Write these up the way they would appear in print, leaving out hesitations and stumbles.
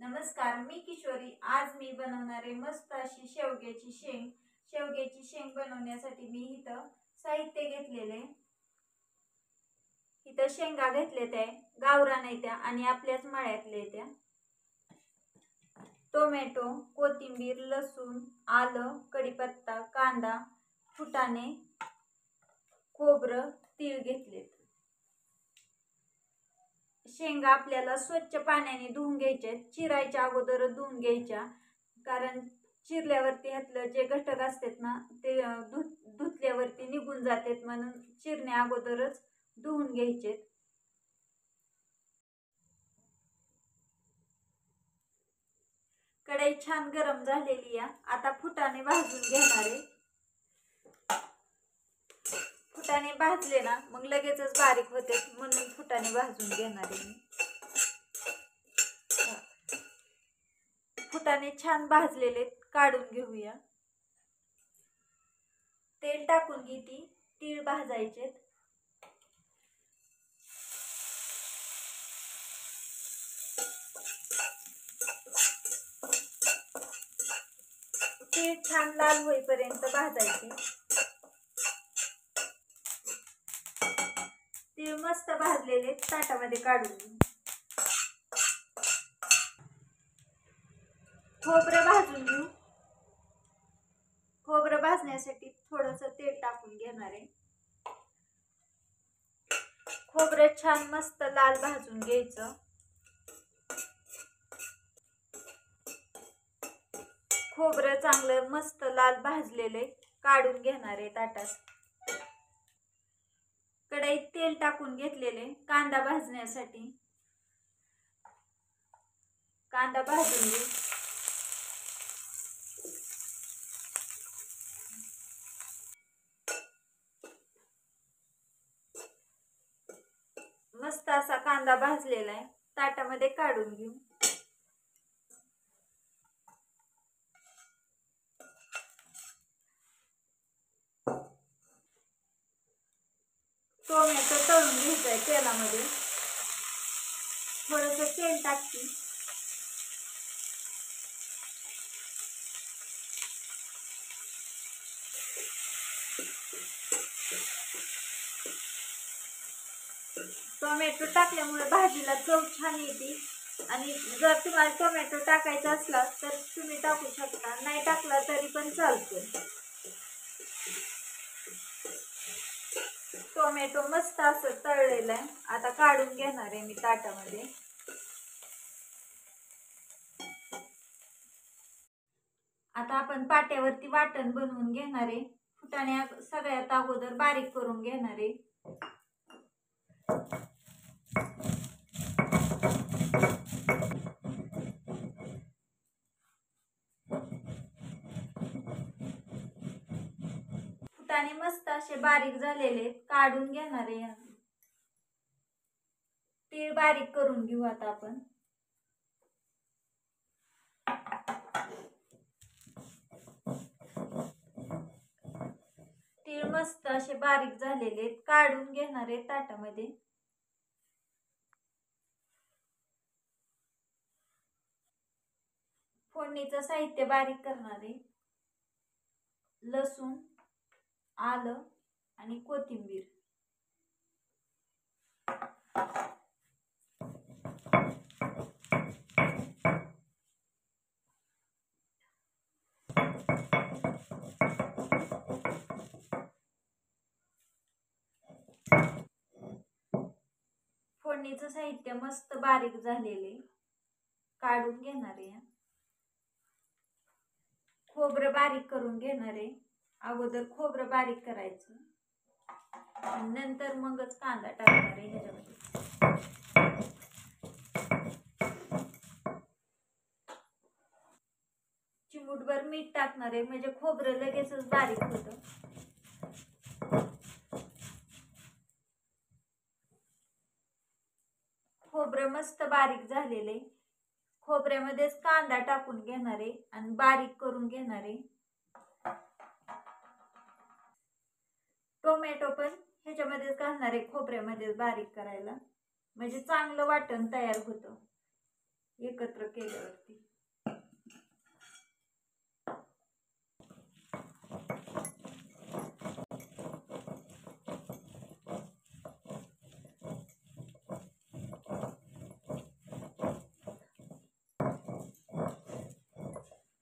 नमस्कार, मी किशोरी. आज मी बनवणार आहे मस्त अशी शेवग्याची शेंग. शेवग्याची शेंग बनवण्यासाठी मी इथं साहित्य घेतलेले. इथं शेंगा घेतले त्या गावरान आहे त्या आणि आपल्याच मळ्यातले त्या. टोमॅटो, कोथिंबीर, लसूण, आलं, कढीपत्ता, कांदा, फुटाणे, खोबरं, तीळ घेतलेत. शेंगा आपल्याला स्वच्छ पाण्याने धुवून घ्यायच्या. चिरायच्या अगोदर धुवून घ्यायच्या, कारण चिरल्यावरती ह्यातलं जे घटक असतात ना ते धुतल्यावरती निघून जातात, म्हणून चिरण्या अगोदरच धुवून घ्यायचे. कढई छान गरम झालेली आहे. आता फुटाणे भाजून घेणार आहे. फुटाणे भाजले ना मग लगेचच बारीक होते, म्हणून फुटाणे भाजून घेणार आहे मी. फुटाणे छान भाजलेले काढून घेऊया. तेल टाकून घेते. तीळ भाजायचे. तीळ छान लाल होईपर्यंत भाजायचे. तीळ मस्त भाजलेले ताटामध्ये काढून घेऊ. खोबरं भाजून घेऊ. खोबरं भाजण्यासाठी थोडंसं तेल टाकून घेणार आहे. खोबरं छान मस्त लाल भाजून घ्यायचं. खोबरं चांगलं मस्त लाल भाजलेले काढून घेणार आहे ताटात. कढईत तेल टाकून घेतलेले कांदा भाजण्यासाठी. कांदा भाजून घेऊ. मस्त असा कांदा भाजलेला आहे, ताटामध्ये काढून घेऊ. टोमॅटो तळून घ्यायचा आहे तेलामध्ये. थोडंसं तेल टाकते. टोमॅटो टाकल्यामुळे भाजीला चव छान येते, आणि जर तुम्हाला टोमॅटो टाकायचा असला तर तुम्ही टाकू शकता, नाही टाकला तरी पण चालतो. टोमॅटो मस्त असं तळलेला आहे. आता काढून घेणार आहे मी ताटामध्ये. आता आपण पाट्यावरती वाटण बनवून घेणार आहे. फुटाणे सगळ्यात अगोदर बारीक करून घेणार आहे. फुटाणे मस्त असे बारीक झालेले काढून घेणार आहे. तीळ बारीक करून घेऊ आता आपण. तीळ मस्त असे बारीक झालेले काढून घेणार आहे ताटामध्ये. फोडणीचं साहित्य बारीक करणार आहे. लसूण, आलं आणि कोथिंबीर. फोडणीचं साहित्य मस्त बारीक झालेले काढून घेणार आहे. खोबरं बारीक करून घेणार आहे. अगोदर खोबरं बारीक करायचं, नंतर मगच कांदा टाकणार आहे ह्याच्यामध्ये. चिमूटभर मीठ टाकणार आहे, म्हणजे खोबरं लगेचच बारीक होतं. खोबरं मस्त बारीक झालेले. खोबऱ्यामध्येच कांदा टाकून घेणार आहे आणि बारीक करून घेणार आहे. टोमॅटो पण ह्याच्यामध्येच घालणार आहे, खोबऱ्यामध्ये बारीक करायला, म्हणजे चांगलं वाटण तयार होतं. एकत्र केल्यावरती.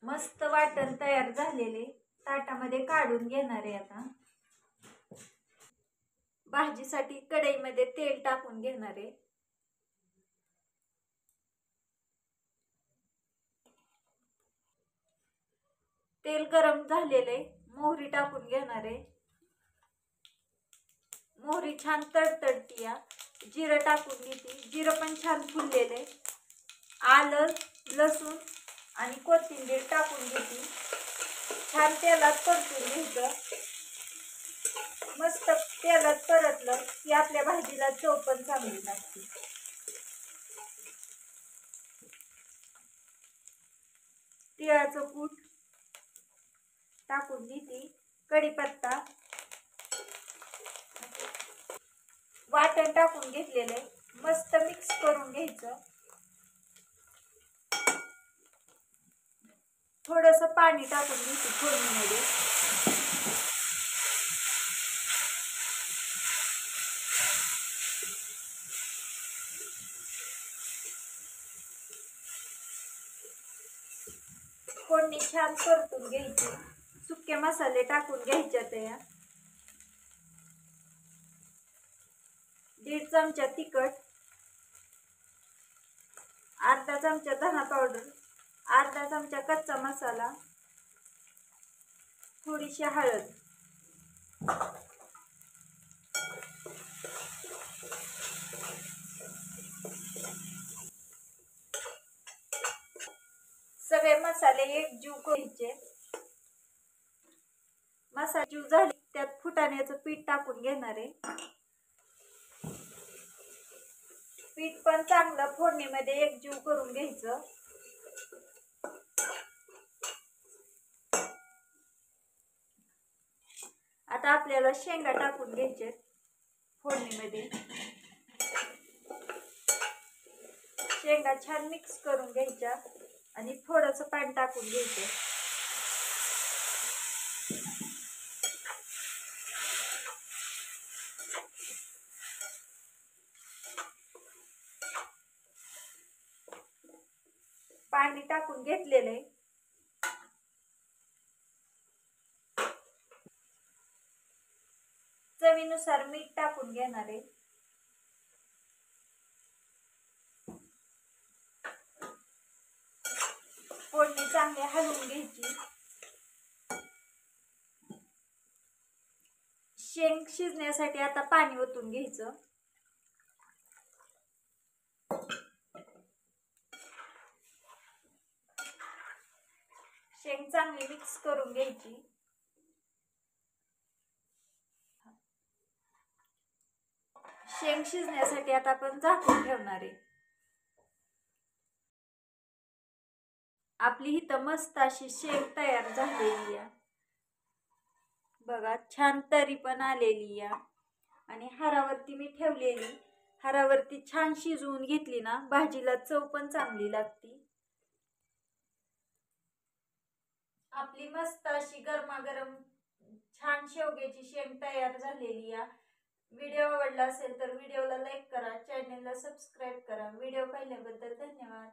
मस्त वाटण तयार झालेले ताटामध्ये काढून घेणार आहे. आता भाजीसाठी कढईमध्ये तेल टाकून घेणार आहे. तेल गरम झालेले मोहरी टाकून घेणार आहे. मोहरी छान तडतडती या. जिरं टाकून घेते. जिरं पण छान फुललेले. आलं, लसूण आणि कोथिंबीर टाकून घेते. छान तेलात परतून घ्यायचं. मस्त तेलात परतलं की आपल्या भाजीला चव पण चांगली लागते. तिळाचं कूट टाकून घेते. कढीपत्ता, वाटण टाकून घेतलेले मस्त मिक्स करून घ्यायचं. थोडंसं पाणी टाकून घ्यायचं फोडणीमध्ये. फोडणी छान परतून घ्यायची. सुके मसाले टाकून घ्यायचे. त्या 1.5 चमचा तिखट, अर्धा चमचा धना पावडर, अर्धा चमचा कच्चा मसाला, थोडीशी हळद, सगळे मसाले एकजीव करायचे. मसाले जीव झाले त्यात फुटाण्याचं पीठ टाकून घेणार आहे. पीठ पण चांगलं फोडणीमध्ये एकजीव करून घ्यायचं. आता आपल्याला शेंगा टाकून घ्यायचे फोडणीमध्ये. शेंगा छान मिक्स करून घ्यायच्या आणि थोडंसं पाणी टाकून घ्यायचं. पाणी टाकून घेतलेलं आहे. चवीनुसार मीठ टाकून घेणार आहे. फोडणी चांगली हलवून घ्यायची. शेंग शिजण्यासाठी आता पाणी ओतून घ्यायचं. शेंग चांगली मिक्स करून घ्यायची. शेंग शिजण्यासाठी आता आपण झाकून ठेवणार आहे. आपली इथं मस्त अशी शेंग तयार झालेली आहे बघा. छान तरी पण आलेली आहे. आणि हारावरती मी ठेवलेली. हारावरती छान शिजवून घेतली ना भाजीला चव पण चांगली लागते. आपली मस्त अशी गरमागरम छान शेवग्याची शेंग तयार झालेली आहे. व्हिडिओ आवडला असेल तर व्हिडिओला लाईक करा, चॅनलला सबस्क्राईब करा. व्हिडिओ पाहिल्याबद्दल धन्यवाद.